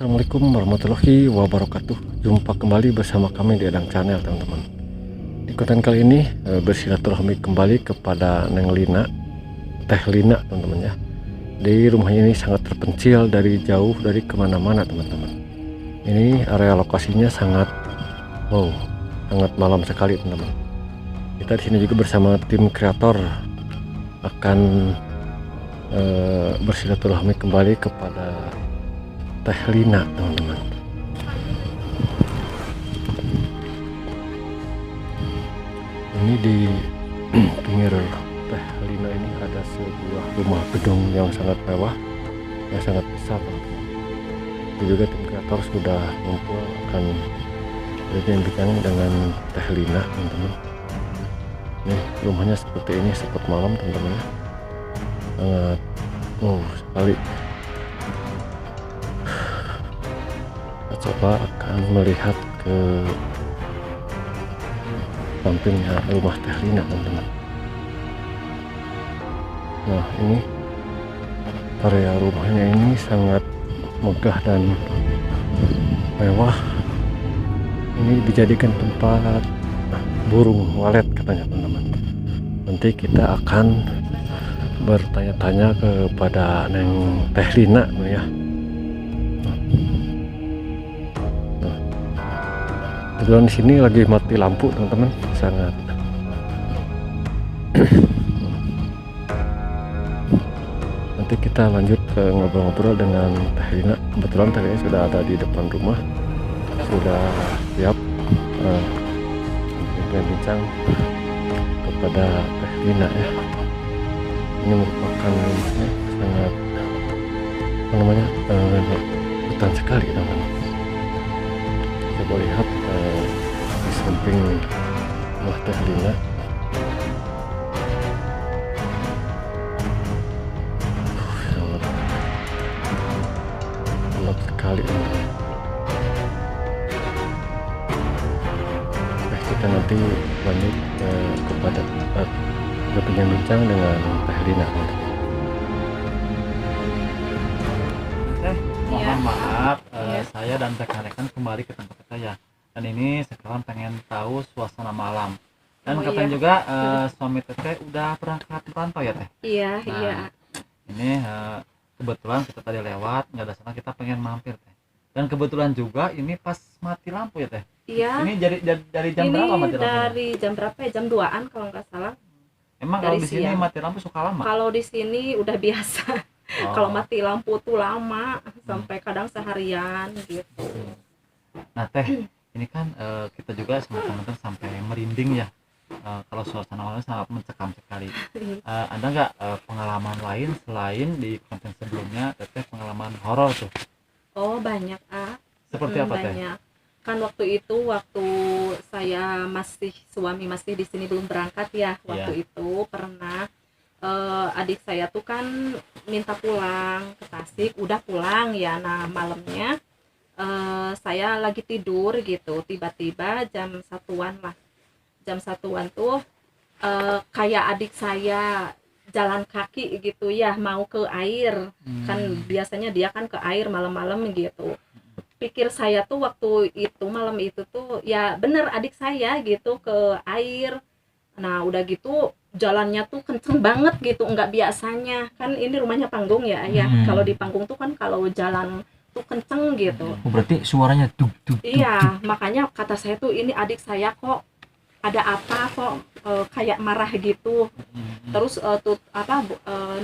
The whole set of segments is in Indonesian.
Assalamualaikum warahmatullahi wabarakatuh. Jumpa kembali bersama kami di Edang Channel, teman-teman. Di konten kali ini bersilaturahmi kembali kepada Neng Lina, Teh Lina, teman-teman ya. Di rumahnya ini sangat terpencil dari jauh, dari kemana-mana, teman-teman. Ini area lokasinya sangat sangat malam sekali, teman-teman. Kita di sini juga bersama tim kreator akan bersilaturahmi kembali kepada Teh Lina, teman-teman. Ini di pinggir Teh Lina ini ada sebuah rumah gedung yang sangat mewah, yang sangat besar, teman-teman. Itu juga tim kreator sudah ngumpul akan berbincang dengan Teh Lina, teman-teman. Nih rumahnya seperti ini, spot malam, teman-teman ya. Sangat sekali. Coba akan melihat ke sampingnya rumah Teh Lina, teman-teman. Nah, ini area rumahnya ini sangat megah dan mewah. Ini dijadikan tempat burung walet katanya, teman-teman. Nanti kita akan bertanya-tanya kepada Neng Teh Lina ya. Kebetulan di sini lagi mati lampu, teman-teman, sangat nanti kita lanjut ke ngobrol-ngobrol dengan Teh Lina. Kebetulan Teh Lina sudah ada di depan rumah, sudah siap bincang kepada Teh Lina ya. Ini merupakan rumahnya sangat hutan sekali, teman-teman. Coba lihat di samping rumah Teh Lina. Sangat gelap sekali, teman-teman. Kita nanti lanjut kepada berbincang dengan Teh Lina, teman-teman. Mohon maaf, saya dan rekan-rekan kembali ke tempat saya. Dan ini sekarang pengen tahu suasana malam. Dan katanya juga suami Teteh udah berangkat merantau ya, Teh? Iya, nah, iya. Ini kebetulan kita tadi lewat, nggak ada sana, kita pengen mampir, Teh. Dan kebetulan juga ini pas mati lampu ya, Teh? Iya. Ini dari jam berapa mati lampu? Dari jam berapa ya? Jam 2-an kalau nggak salah. Emang kalau di sini mati lampu suka lama? Kalau di sini udah biasa. Kalau mati lampu tuh lama, sampai kadang seharian gitu. Nah, Teh, ini kan kita juga sama teman-teman sampai merinding ya. Kalau suasana malam sangat mencekam sekali. Ada nggak pengalaman lain selain di konten sebelumnya, Teteh pengalaman horor tuh? Oh, banyak, Seperti apa, Teh? Banyak. Kan waktu saya suami masih di sini belum berangkat ya. Waktu itu pernah adik saya tuh kan minta pulang ke Tasik, udah pulang ya. Nah, malamnya saya lagi tidur gitu, tiba-tiba jam 1-an lah. Jam 1-an tuh kayak adik saya jalan kaki gitu ya, mau ke air. Kan biasanya dia kan ke air malam-malam gitu. Pikir saya tuh waktu itu malam itu tuh ya bener adik saya gitu ke air. Nah, udah gitu jalannya tuh kenceng banget gitu, nggak biasanya. Kan ini rumahnya panggung ya. Kalau di panggung tuh kan kalau jalan tuh kenceng gitu. Berarti suaranya duk. Iya, makanya kata saya tuh ini adik saya kok ada apa kok kayak marah gitu. Terus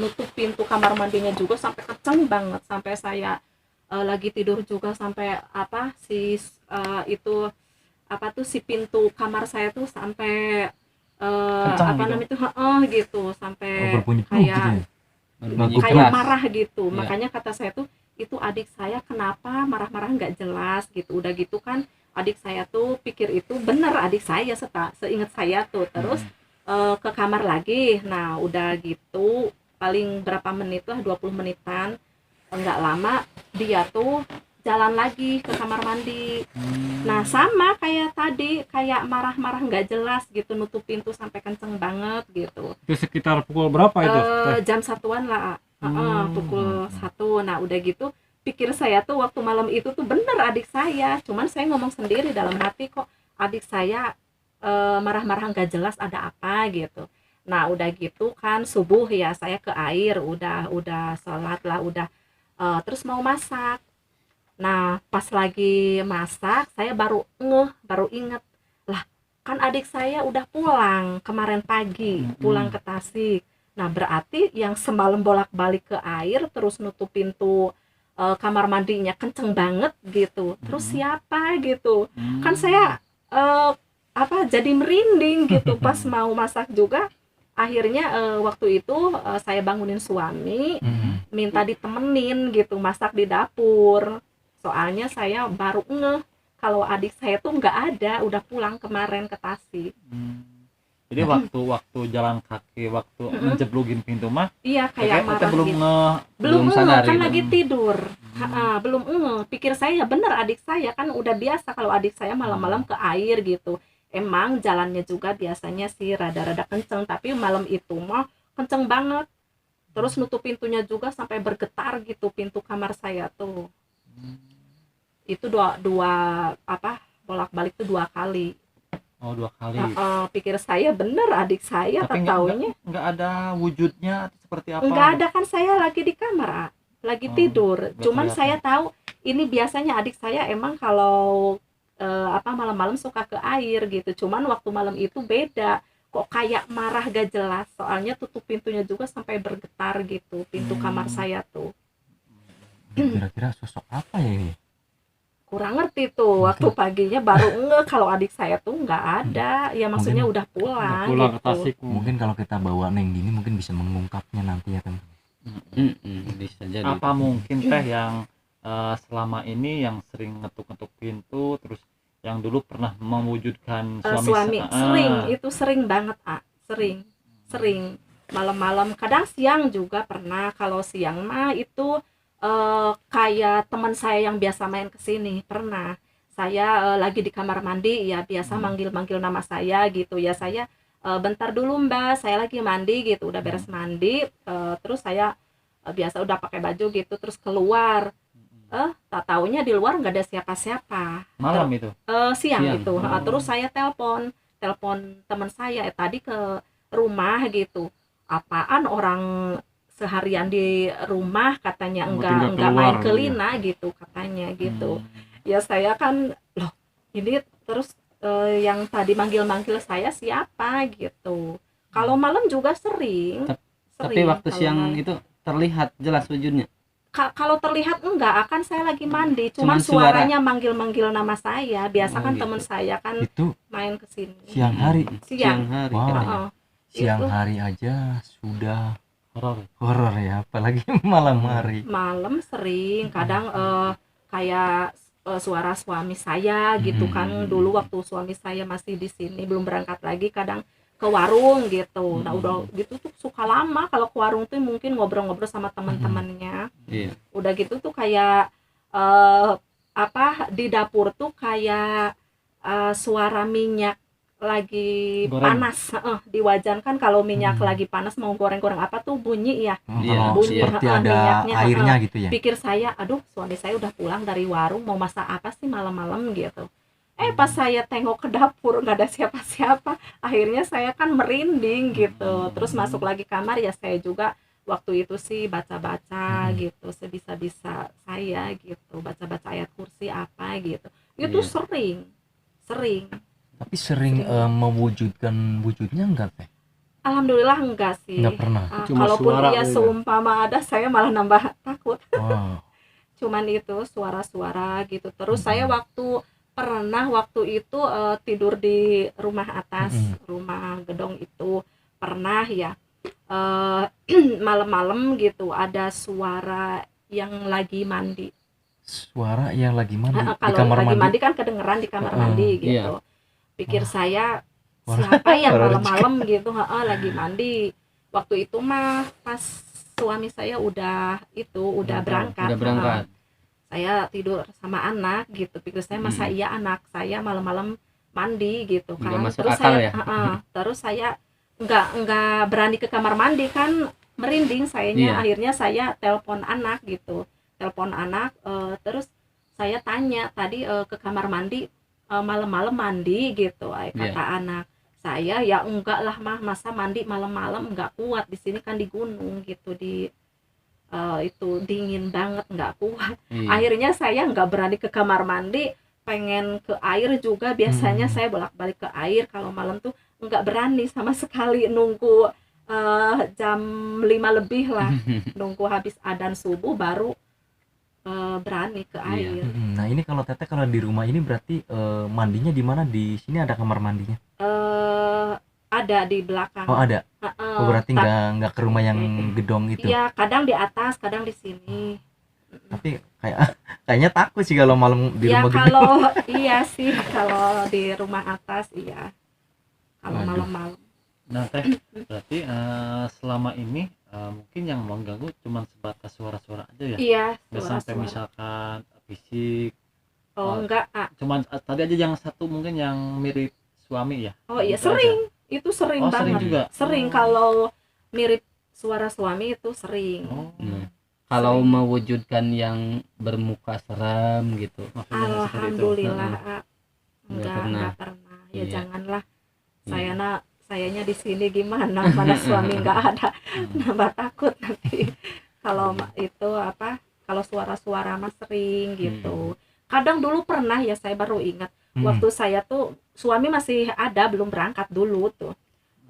nutup pintu kamar mandinya juga sampai kenceng banget, sampai saya lagi tidur juga sampai si pintu kamar saya tuh sampai gitu sampai kayak marah gitu. Makanya kata saya tuh itu adik saya kenapa marah-marah nggak jelas gitu. Udah gitu kan adik saya tuh pikir itu bener adik saya, seingat saya tuh. Terus ke kamar lagi. Nah, udah gitu paling berapa menit lah, 20 menitan, nggak lama dia tuh jalan lagi ke kamar mandi. Nah, sama kayak tadi, kayak marah-marah nggak jelas gitu, nutup pintu sampai kenceng banget gitu. Itu sekitar pukul berapa itu? Jam 1-an lah. Pukul 1. Nah, udah gitu pikir saya tuh waktu malam itu tuh bener adik saya, cuman saya ngomong sendiri dalam hati, kok adik saya marah-marah nggak jelas, ada apa gitu. Nah udah gitu kan subuh ya, saya ke air, udah sholat lah, udah terus mau masak. Nah pas lagi masak saya baru inget, lah kan adik saya udah pulang kemarin pagi, pulang ke Tasik. Nah berarti yang semalam bolak-balik ke air terus nutup pintu kamar mandinya kenceng banget gitu, terus siapa gitu. Kan saya jadi merinding gitu pas mau masak juga. Akhirnya waktu itu saya bangunin suami, minta ditemenin gitu masak di dapur, soalnya saya baru ngeh kalau adik saya tuh nggak ada, udah pulang kemarin ke Tasik. Jadi waktu jalan kaki, waktu menjeblugin pintu mah, iya kayak marah kita belum gitu. belum sadar sadar kan gitu. lagi tidur. Belum pikir saya bener adik saya kan udah biasa kalau adik saya malam-malam ke air gitu. Emang jalannya juga biasanya sih rada-rada kenceng, tapi malam itu mah kenceng banget. Terus nutup pintunya juga sampai bergetar gitu pintu kamar saya tuh. Itu dua bolak-balik tuh 2 kali. Oh 2 kali. Pikir saya bener adik saya, Tapi taunya nggak ada wujudnya seperti apa? nggak ada, kan saya lagi di kamar, lagi tidur. Cuman kelihatan. saya tahu ini biasanya adik saya emang kalau malam-malam suka ke air gitu. Cuman waktu malam itu beda, kok kayak marah gak jelas. Soalnya tutup pintunya juga sampai bergetar gitu pintu kamar saya tuh. Kira-kira sosok apa ya ini? Kurang ngerti tuh, waktu paginya baru kalau adik saya tuh nggak ada. Ya maksudnya udah pulang Pulang ke gitu. Tasik. Mungkin kalau kita bawa Neng gini mungkin bisa mengungkapnya nanti ya kan. Bisa jadi. Apa mungkin teh yang selama ini yang sering ngetuk-ngetuk pintu, terus yang dulu pernah mewujudkan suami sering banget, sering malam-malam, kadang siang juga pernah. Kalau siang mah itu kayak teman saya yang biasa main kesini pernah. Saya lagi di kamar mandi ya, biasa manggil-manggil nama saya gitu ya. Saya bentar dulu mbak, saya lagi mandi gitu, udah beres mandi, terus saya biasa udah pakai baju gitu, terus keluar. Tak taunya di luar nggak ada siapa-siapa. Malam itu? Siang itu. Terus saya telepon teman saya tadi ke rumah gitu. Apaan orang seharian di rumah katanya enggak main ke Lina gitu katanya gitu. Ya saya kan loh ini terus yang tadi manggil-manggil saya siapa gitu. Kalau malam juga sering. Tapi waktu kalau siang malam. itu terlihat jelas wujudnya. Kalau terlihat enggak, akan saya lagi mandi, cuman suaranya manggil-manggil nama saya. Biasa kan gitu. teman saya kan Itu main ke sini. siang hari. Siang hari. Wow. Siang Itu. hari aja sudah Horor. ya, apalagi malam hari. Malam sering, kadang kayak suara suami saya gitu kan. Dulu waktu suami saya masih di sini belum berangkat lagi, kadang ke warung gitu. Nah udah gitu tuh suka lama kalau ke warung tuh mungkin ngobrol-ngobrol sama teman-temannya. Iya. Udah gitu tuh kayak di dapur tuh kayak suara minyak lagi Goreng. panas. Di wajan kan kalau minyak lagi panas mau goreng-goreng apa tuh bunyi ya. Iya, Kalau bunyi, seperti ada minyaknya, airnya gitu ya. Pikir saya, aduh suami saya udah pulang dari warung, mau masak apa sih malam-malam gitu. Pas saya tengok ke dapur nggak ada siapa-siapa, akhirnya saya kan merinding gitu. Terus masuk lagi kamar ya, saya juga waktu itu sih baca-baca gitu sebisa-bisa saya gitu, baca-baca ayat kursi apa gitu. Itu Iya. sering. Tapi sering mewujudkan wujudnya enggak teh? Alhamdulillah enggak sih. Enggak pernah. Cuma Kalaupun suara dia aja. seumpama ada, saya malah nambah takut. Wow. Cuman itu suara-suara gitu. Terus saya waktu itu tidur di rumah atas, rumah gedong itu pernah ya, malam-malam gitu ada suara yang lagi mandi. Suara yang lagi mandi di Kalau kamar lagi mandi. mandi kan kedengeran di kamar mandi gitu. Pikir saya siapa ya malam-malam gitu, lagi mandi. Waktu itu mah pas suami saya udah berangkat. Udah berangkat. Saya tidur sama anak gitu, pikir saya masa iya anak saya malam-malam mandi gitu kan. Nggak masuk Terus akal saya ya? terus saya nggak berani ke kamar mandi kan, merinding sayanya. Iya. Akhirnya saya telepon anak gitu, telepon anak, terus saya tanya tadi ke kamar mandi, malam-malam mandi gitu, kata anak saya, ya enggak lah mah, masa mandi malam-malam, enggak kuat di sini kan di gunung gitu, di itu dingin banget, enggak kuat. Akhirnya saya enggak berani ke kamar mandi, pengen ke air juga, biasanya saya bolak-balik ke air kalau malam tuh, enggak berani sama sekali, nunggu jam 5 lebih lah, nunggu habis adzan subuh baru berani ke air. Nah ini kalau Teteh kalau di rumah ini berarti mandinya di mana? Di sini ada kamar mandinya? Ada di belakang. Oh ada. Oh berarti nggak ke rumah yang gedong itu? Iya, kadang di atas, kadang di sini. Tapi kayaknya takut sih kalau malam di ya, rumah gedong. Kalau iya sih, kalau di rumah atas iya. Kalau malam-malam. Nah Teh, berarti selama ini mungkin yang mengganggu cuma sebatas suara-suara aja ya? Iya, nggak sampai misalkan fisik. Enggak. Cuman tadi aja yang satu mungkin yang mirip suami ya? Oh iya, sering. Itu sering banget. Sering juga? Sering, kalau mirip suara suami itu sering. Kalau mewujudkan yang bermuka seram gitu, alhamdulillah enggak pernah. Ya janganlah. Sayanya di sini gimana, mana suami nggak ada, nambah takut nanti. Kalau itu kalau suara-suara mah sering gitu. Kadang dulu pernah ya, saya baru ingat, waktu saya tuh suami masih ada, belum berangkat dulu tuh,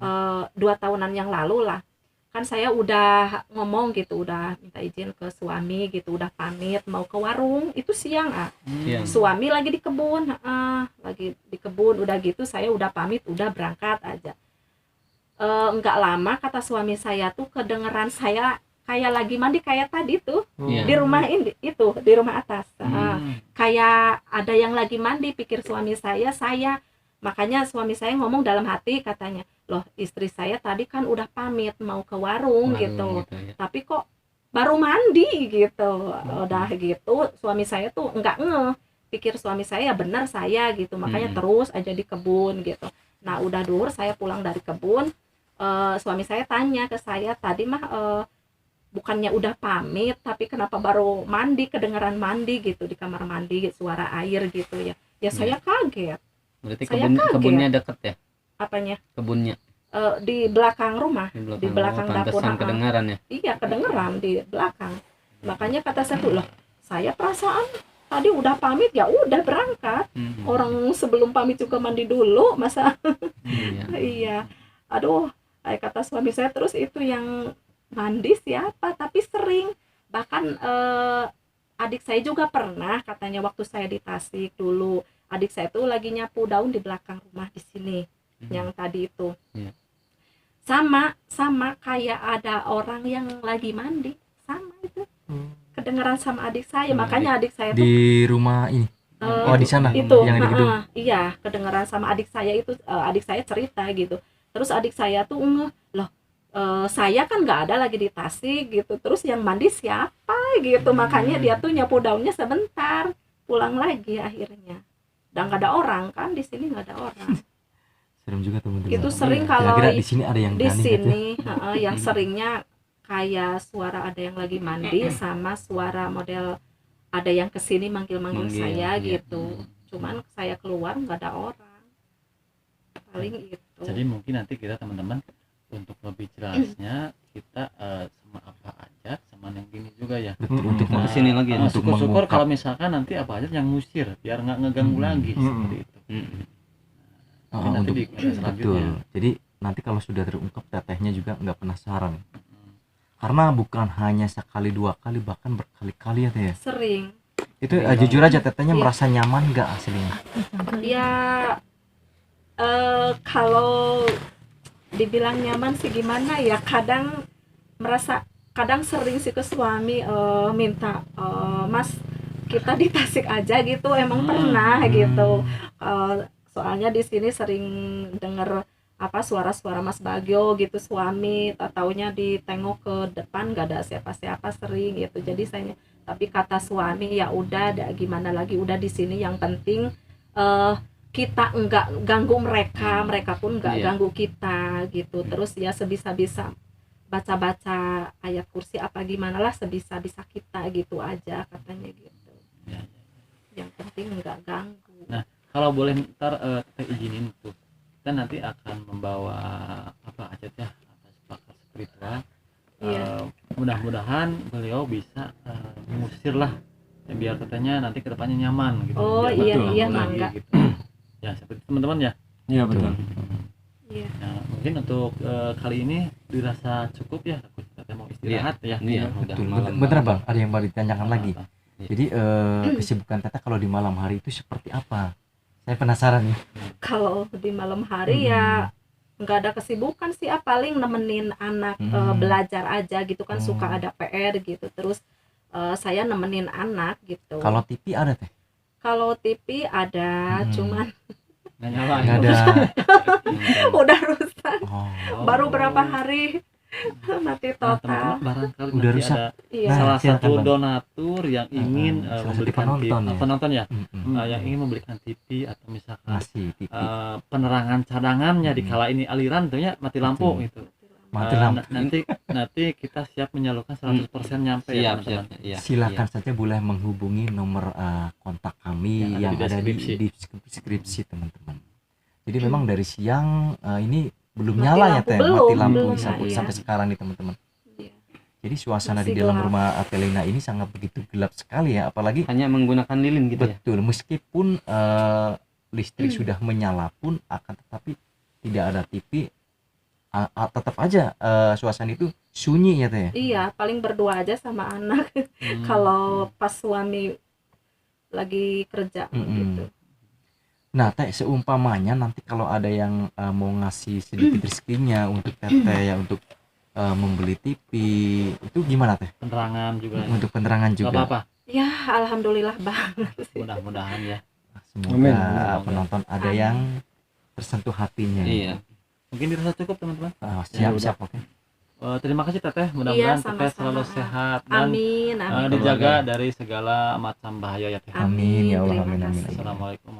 2 tahunan yang lalu lah, kan saya udah ngomong gitu, udah minta izin ke suami gitu, udah pamit mau ke warung, itu siang suami lagi di kebun, udah gitu saya udah pamit, udah berangkat aja. Enggak lama kata suami saya tuh kedengeran saya kayak lagi mandi kayak tadi tuh di rumah ini, itu di rumah atas, kayak ada yang lagi mandi, pikir suami saya. Makanya suami saya ngomong dalam hati, katanya, loh istri saya tadi kan udah pamit mau ke warung gitu ya. Tapi kok baru mandi gitu. Udah gitu suami saya tuh enggak pikir suami saya benar saya gitu, makanya terus aja di kebun gitu. Nah udah dur saya pulang dari kebun, suami saya tanya ke saya, tadi mah bukannya udah pamit, tapi kenapa baru mandi, kedengeran mandi gitu di kamar mandi, suara air gitu ya. Ya saya kaget. Berarti kebunnya deket ya? Apanya? Kebunnya? Di belakang rumah, di belakang dapur. Kedengeran ya? Iya, kedengeran di belakang. Makanya kata saya tuh, loh saya perasaan tadi udah pamit, ya udah berangkat. Orang sebelum pamit juga mandi dulu, masa? Iya. Aduh, kata suami saya terus, itu yang mandi siapa? Tapi sering. Bahkan adik saya juga pernah, katanya waktu saya di Tasik dulu, adik saya tuh lagi nyapu daun di belakang rumah di sini, yang tadi itu. Sama kayak ada orang yang lagi mandi, sama itu. Kedengeran sama adik saya, makanya adik saya tuh di rumah ini. Di sana itu, yang di gedung. Iya, kedengeran sama adik saya itu. Adik saya cerita gitu. Terus adik saya tuh loh, saya kan nggak ada lagi di Tasik gitu. Terus yang mandi siapa gitu. Makanya dia tuh nyapu daunnya sebentar, pulang lagi akhirnya. Dan nggak ada orang kan, di sini nggak ada orang. Serem juga teman-teman. Itu sering kalau di sini ada yang di sini gitu. yang seringnya kayak suara ada yang lagi mandi, sama suara model ada yang kesini manggil saya gitu. Cuman saya keluar nggak ada orang, paling itu. Jadi mungkin nanti kita teman-teman untuk lebih jelasnya kita sama apa aja sama yang gini juga ya. Untuk kesini lagi ya. Syukur-syukur kalau misalkan nanti apa aja yang ngusir biar nggak ngeganggu lagi seperti itu. Betul. Jadi nanti kalau sudah terungkap, tetehnya juga nggak penasaran. Karena bukan hanya sekali 2 kali, bahkan berkali-kali ya Teh ya. Sering. Itu jujur aja tetehnya merasa nyaman nggak aslinya? Ya kalau dibilang nyaman sih gimana ya, kadang sering sih ke suami minta, Mas kita di Tasik aja gitu, emang pernah gitu. Soalnya di sini sering denger suara-suara Mas Bagio gitu, suami taunya ditengok ke depan nggak ada siapa-siapa, sering gitu. Jadi tapi kata suami, ya udah gimana lagi, udah di sini yang penting kita enggak ganggu mereka pun enggak ganggu kita gitu. Terus ya sebisa-bisa baca-baca ayat kursi apa gimana lah sebisa-bisa kita gitu aja katanya gitu. Ya. Yang penting nggak ganggu. Nah, kalau boleh ntar Teteh izinin tuh, kita nanti akan membawa apa aja ya atas pakar spiritual. Iya. Mudah-mudahan beliau bisa mengusir lah ya, biar Tetehnya nanti kedepannya nyaman gitu. Oh, Biar iya, bergabung iya, lagi mangga. gitu. Ya seperti teman-teman ya. Iya betul. Iya. Nah, mungkin untuk kali ini dirasa cukup ya, takut Teteh mau istirahat ya. Iya, udah Betul. malam. Bener bang, ada yang mau ditanyakan lagi. Iya. Jadi kesibukan Teteh kalau di malam hari itu seperti apa? Saya penasaran nih. Kalau di malam hari ya nggak ada kesibukan sih, paling nemenin anak belajar aja gitu kan, suka ada PR gitu, terus saya nemenin anak gitu. Kalau TV ada Teh? Kalau TV ada, cuman Nggak nyala. Nggak ada. udah rusak, Oh. baru berapa hari mati Nah, teman-teman total. barangkali Udah nanti rusak. ada Iya. Nah, salah silakan, satu Bang. donatur yang ingin salah satu memberikan penonton ya. penonton ya, Mm-mm. yang ingin memberikan TV atau misalkan Masih TV. penerangan cadangannya di kala ini aliran tentunya mati lampu Betul. gitu. Mati lampu. Nanti kita siap menyalurkan 100% nyampe ya Siap, teman-teman. siap. Iya. Silakan saja boleh menghubungi nomor kontak kami yang ada di deskripsi teman-teman. Jadi memang dari siang ini belum Mati nyala ya lampu Teh, belum, mati lampu belum, sampai, iya. sampai sekarang nih teman-teman. Iya. Jadi suasana Masih di dalam gelap. rumah Atelina ini sangat begitu gelap sekali ya, apalagi Hanya menggunakan lilin gitu ya. betul meskipun listrik sudah menyala pun akan tetapi tidak ada TV, tetap aja suasana itu sunyi ya Teh. Iya, paling berdua aja sama anak. Kalau pas suami lagi kerja gitu. Nah Teh, seumpamanya nanti kalau ada yang mau ngasih sedikit rezekinya untuk Teteh ya untuk membeli TV itu gimana Teh? Penerangan juga. Untuk penerangan Nggak juga. apa-apa. Ya, alhamdulillah banget sih. Mudah-mudahan ya. Semoga Amin. penonton ada Amin. yang tersentuh hatinya. Iya. Mungkin dirasa cukup teman-teman. Siap Ya, siap oke. Terima kasih Teteh. Mudah-mudahan Iya, Teteh sama-sama. selalu sehat dan Amin, amin. dijaga dari segala macam bahaya ya Teh. Amin ya Allah, terima amin, amin, kasih. Assalamualaikum.